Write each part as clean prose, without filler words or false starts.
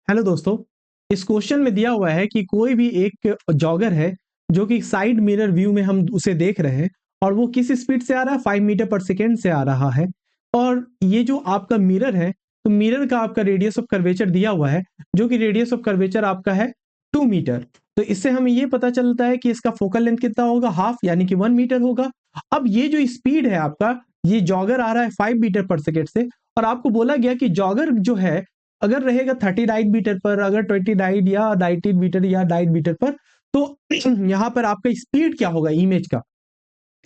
Hello दोस्तों, इस question में दिया हुआ है कि कोई भी एक जॉगर है जो कि साइड मिरर व्यू में हम उसे देख रहे हैं और वो किस स्पीड से आ रहा है, 5 मीटर पर सेकेंड से आ रहा है। और ये जो आपका मिरर है, तो मिरर का आपका रेडियस ऑफ कर्वेचर दिया हुआ है, जो कि रेडियस ऑफ कर्वेचर आपका है 2 मीटर। तो इससे हमें ये पता चलता है कि इसका फोकल लेंथ कितना होगा, हाफ यानी कि 1 मीटर होगा। अब ये जो स्पीड है आपका, ये जॉगर आ रहा है 5 मीटर पर सेकेंड से, और आपको बोला गया कि जॉगर जो है अगर रहेगा 39 मीटर पर, अगर 29 या 19 मीटर या 9 मीटर पर, तो यहाँ पर आपका स्पीड क्या होगा इमेज का।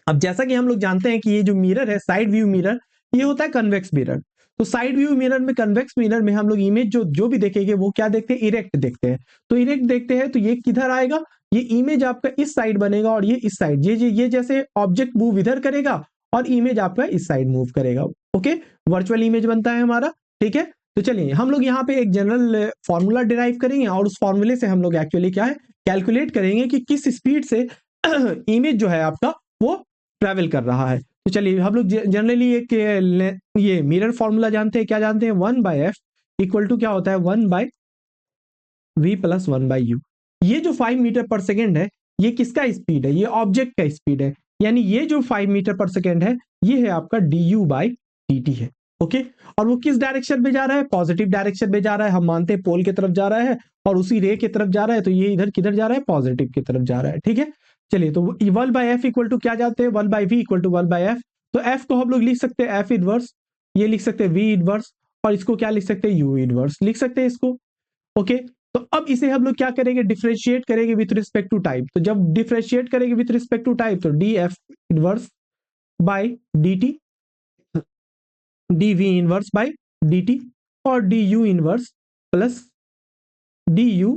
अब जैसा कि हम लोग जानते हैं कि ये जो मिरर है, साइड व्यू मिरर, ये होता है कन्वेक्स मिरर। तो साइड व्यू मिरर में, कन्वेक्स मिरर में हम लोग इमेज जो जो भी देखेंगे वो क्या देखते हैं, इरेक्ट देखते हैं। तो इरेक्ट देखते हैं तो ये किधर आएगा, ये इमेज आपका इस साइड बनेगा और ये इस साइड, ये जैसे ऑब्जेक्ट मूव इधर करेगा और इमेज आपका इस साइड मूव करेगा। ओके, वर्चुअल इमेज बनता है हमारा। ठीक है, तो चलिए हम लोग यहाँ पे एक जनरल फॉर्मूला डिराइव करेंगे और उस फॉर्मूले से हम लोग एक्चुअली क्या है, कैलकुलेट करेंगे कि किस स्पीड से इमेज जो है आपका वो ट्रैवल कर रहा है। तो चलिए हम लोग जनरली एक ये मिरर फॉर्मूला जानते हैं, क्या जानते हैं, 1/f इक्वल टू क्या होता है, 1/v प्लस 1/u। ये जो 5 मीटर पर सेकेंड है, ये किसका स्पीड है, ये ऑब्जेक्ट का स्पीड है। यानी ये जो 5 मीटर पर सेकेंड है, ये है आपका du/dt है। ओके, और वो किस डायरेक्शन में जा रहा है, पॉजिटिव डायरेक्शन में जा रहा है। हम मानते हैं पोल की तरफ जा रहा है और उसी रे की तरफ जा रहा है, तो ये इधर किधर जा रहा है, पॉजिटिव की तरफ जा रहा है। ठीक है, चलिए तो 1/f इक्वल टू क्या जानते हैं, 1/v इक्वल टू 1/f। तो f को हम लोग लिख सकते हैं f इनवर्स, ये लिख सकते हैं v इनवर्स, और इसको क्या लिख सकते हैं, u इनवर्स लिख सकते हैं इसको। ओके, तो अब इसे हम लोग क्या करेंगे, डिफरेंशिएट करेंगे विथ रिस्पेक्ट टू टाइम। तो जब डिफरेंशिएट करेंगे विथ रिस्पेक्ट टू टाइम, तो df inverse by dt, dv inverse by dt, और du inverse plus du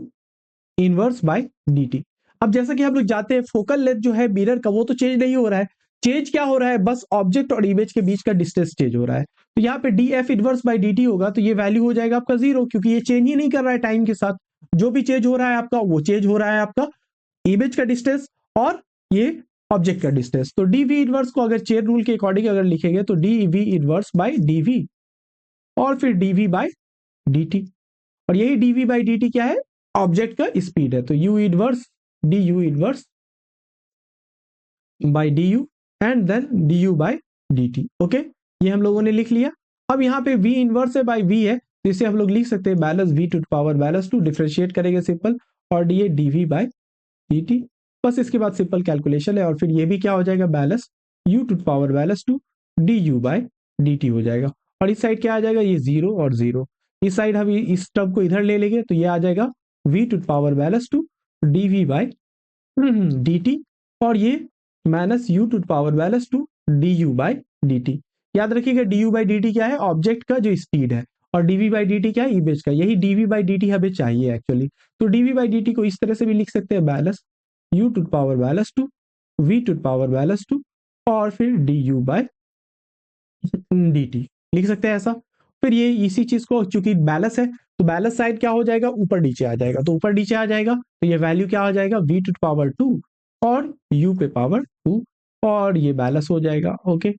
inverse bye dt। अब जैसा कि हम लोग जाते हैं, फोकल लेंथ जो है मिरर का वो तो चेंज नहीं हो रहा है। चेंज क्या हो रहा है, बस ऑब्जेक्ट और इमेज के बीच का डिस्टेंस चेंज हो रहा है। तो यहाँ पे df इनवर्स बाय dt होगा, तो ये वैल्यू हो जाएगा आपका 0, क्योंकि ये चेंज ही नहीं कर रहा है टाइम के साथ। जो भी चेंज हो रहा है आपका, वो चेंज हो रहा है आपका इमेज का डिस्टेंस और ये ऑब्जेक्ट का डिस्टेंस। तो dv इनवर्स को अगर चेन रूल के अकॉर्डिंग अगर लिखेंगे तो dv इनवर्स बाय dv और फिर dv बाय dt, और यही dv बाई dt क्या है, ऑब्जेक्ट का स्पीड है। तो u inverse du inverse by du and then du by dt। Okay, ये हम लोगों ने लिख लिया। अब यहाँ पे v इनवर्स है बाय v है, तो इसे हम लोग लिख सकते हैं balance v to power balance 2, differentiate करेंगे सिंपल, और ये dv बाय dt। बस इसके बाद सिंपल कैलकुलेशन है, और फिर ये भी क्या हो जाएगा, balance u to power balance 2 du by dt हो जाएगा। और इस साइड क्या आ जाएगा, ये 0 और 0, इस साइड हम इस टर्म को इधर ले लेंगे, तो ये आ जाएगा v to power balance 2 dv by dt, और ये minus u to power balance 2 du by dt। याद रखिएगा du बाय dt क्या है, ऑब्जेक्ट का जो स्पीड है, और dv बाय dt क्या है, इमेज का। यही dv बाय dt हमें चाहिए एक्चुअली। तो dv बाय dt को इस तरह से भी लिख सकते हैं, balance u to power balance 2 v to power balance 2 और फिर du बाय dt लिख सकते हैं ऐसा। फिर ये इसी चीज को, चूंकि बैलेंस है तो बैलेंस साइड क्या हो जाएगा, ऊपर नीचे आ जाएगा। तो ऊपर नीचे आ जाएगा तो ये वैल्यू क्या आ जाएगा, v टू पावर 2 और u पे पावर 2, और ये बैलेंस हो जाएगा। ओके,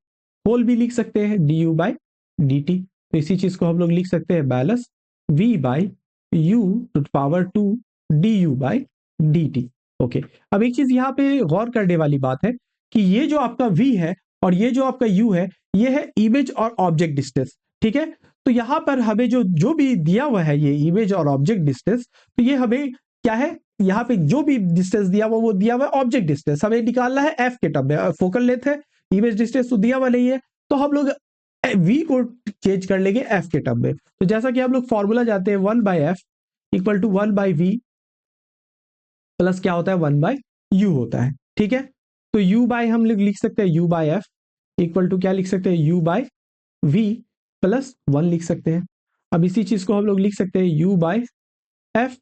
होल भी लिख सकते हैं du बाय dt। तो इसी चीज को हम लोग लिख सकते हैं, balance v by u to power 2 du by dt। Okay, अब एक चीज यहाँ पे गौर करने वाली बात है कि ये जो आपका v है और ये जो आपका u है, ये है इमेज और ऑब्जेक्ट डिस्टेंस। ठीक है, तो यहां पर हमें जो जो भी दिया हुआ है, ये इमेज और ऑब्जेक्ट डिस्टेंस, तो ये हमें क्या है, यहाँ पे जो भी डिस्टेंस दिया हुआ वो दिया हुआ है ऑब्जेक्ट डिस्टेंस, हमें निकालना है एफ के टर्म में। फोकल लेंथ है, इमेज डिस्टेंस तो दिया हुआ नहीं है, तो हम लोग वी को चेंज कर लेंगे एफ के टर्म में। तो जैसा कि हम लोग फॉर्मूला जाते हैं, 1/f equal to 1/v plus क्या होता है, 1/u होता है। ठीक है, तो u बाय हम लोग लिख सकते हैं u/f इक्वल टू क्या लिख सकते हैं, u/v प्लस 1 लिख सकते हैं। अब इसी चीज को हम लोग लिख सकते हैं u/f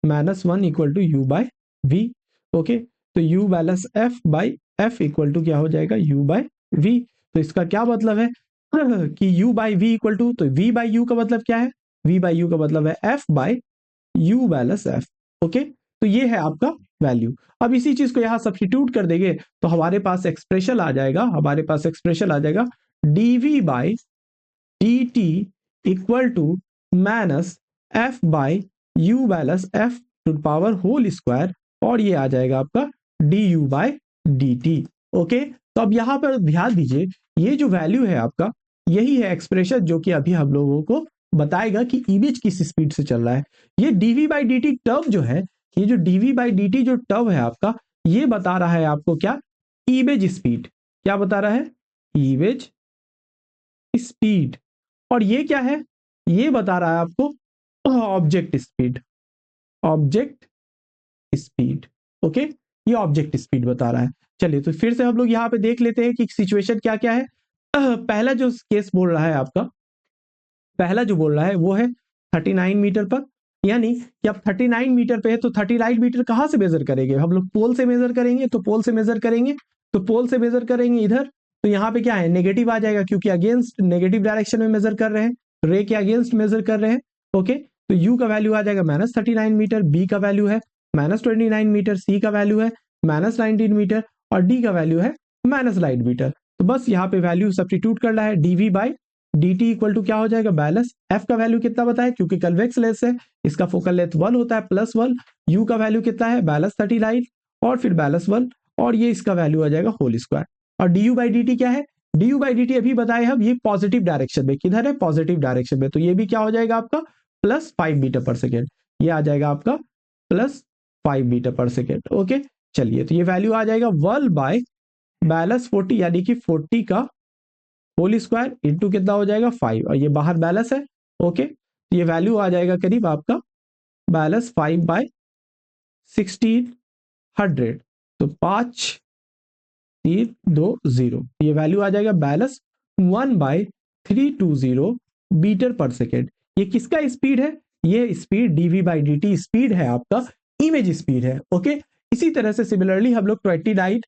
minus 1 equal to u/v। Okay, तो u balance f by f equal to क्या हो जाएगा, u/v। तो इसका क्या मतलब है कि u/v इक्वल टू, तो v/u का मतलब क्या है, v/u का मतलब है f by u balance f। Okay, तो ये है आपका वैल्यू। अब इसी चीज को यहां सब्स्टिट्यूट कर देंगे तो हमारे पास एक्सप्रेशन आ जाएगा, dv by dt equal to minus f by u balance f to power whole square, और ये आ जाएगा आपका du बाय dt। ओके, तो अब यहाँ पर ध्यान दीजिए, ये जो वैल्यू है आपका, यही है एक्सप्रेशन जो कि अभी हम लोगों को बताएगा कि इमेज किस स्पीड से चल रहा है। ये dv बाई dt टर्म जो है, ये जो dv बाई dt जो टर्म है आपका, ये बता रहा है आपको क्या, इमेज स्पीड। क्या बता रहा है? Image speed. और ये क्या है? ये बता रहा है आपको object speed. Object speed, okay, ये ऑब्जेक्ट स्पीड बता रहा है। चलिए तो फिर से हम लोग यहाँ पे देख लेते हैं कि सिचुएशन क्या क्या है। पहला जो केस बोल रहा है आपका, पहला जो बोल रहा है वो है 39 मीटर पर, यानी कि अब 39 मीटर पे है तो 39 मीटर कहाँ से मेजर करेंगे हम लोग? पोल से मेजर करेंगे, तो पोल से मेजर करेंगे, तो पोल से मेजर करेंगे इधर, तो यहाँ पे क्या है, नेगेटिव आ जाएगा क्योंकि अगेंस्ट नेगेटिव डायरेक्शन में मेजर कर रहे हैं, रे के अगेंस्ट मेजर कर रहे हैं। ओके, तो यू का वैल्यू आ जाएगा -39 मीटर, बी का वैल्यू है -29 मीटर, सी का वैल्यू है -19 मीटर, और डी का वैल्यू है -9 मीटर। तो बस यहाँ पे वैल्यू सब्स्टिट्यूट करना है, dv by dt equal to क्या हो जाएगा, बैलेंस। f का वैल्यू कितना बताया, क्योंकि कन्वेक्स लेंस है, इसका फोकल लेंथ 1 होता है, +1। u का वैल्यू कितना है, बैलेंस 39, और फिर बैलेंस 1, और ये इसका वैल्यू आ जाएगा होल स्क्वायर। और du बाई dt क्या है, du बाई dt अभी बताए हम, ये पॉजिटिव डायरेक्शन में, किधर है, पॉजिटिव डायरेक्शन में, तो ये भी क्या हो जाएगा आपका, +5 मीटर पर सेकेंड। ये आ जाएगा आपका +5 मीटर पर सेकेंड। ओके, चलिए तो ये वैल्यू आ जाएगा 1 बाय बैलेंस 40, यानी कि 40 का होल स्क्वायर इंटू कितना हो जाएगा, 5, और ये बाहर बैलेंस है। ओके, तो ये वैल्यू आ जाएगा करीब आपका बैलेंस 5 बाय 1600, तो 5 3 2 0, ये वैल्यू आ जाएगा बैलेंस 1 बाय 320 मीटर पर सेकेंड। ये किसका स्पीड है, ये speed dv by dt speed है आपका, इमेज स्पीड है। ओके, इसी तरह से सिमिलरली हम लोग 29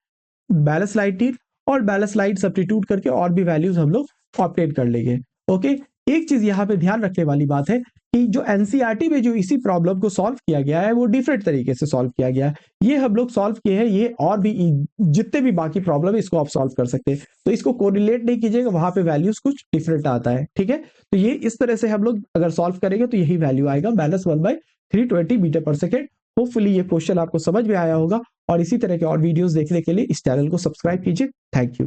बैलेंस लाइट और बैलेंस लाइट सब्स्टिट्यूट करके और भी वैल्यूज हम लोग ऑप्टेट कर लेंगे। ओके, एक चीज यहाँ पे ध्यान रखने वाली बात है कि जो एनसीईआरटी में जो इसी प्रॉब्लम को सॉल्व किया गया है वो डिफरेंट तरीके से सॉल्व किया गया है। ये हम लोग सॉल्व किए हैं, ये और भी जितने भी बाकी प्रॉब्लम है इसको आप सॉल्व कर सकते हैं, तो इसको कोरिलेट नहीं कीजिएगा, वहां पे वैल्यूज कुछ डिफरेंट आता है। ठीक है, तो ये इस तरह से हम लोग अगर सॉल्व करेंगे तो यही वैल्यू आएगा, बैलेंस 1 बाय 320 मीटर पर सेकेंड। होपफुली ये क्वेश्चन आपको समझ में आया होगा, और इसी तरह के और वीडियोस देखने के लिए इस चैनल को सब्सक्राइब कीजिए। Thank you.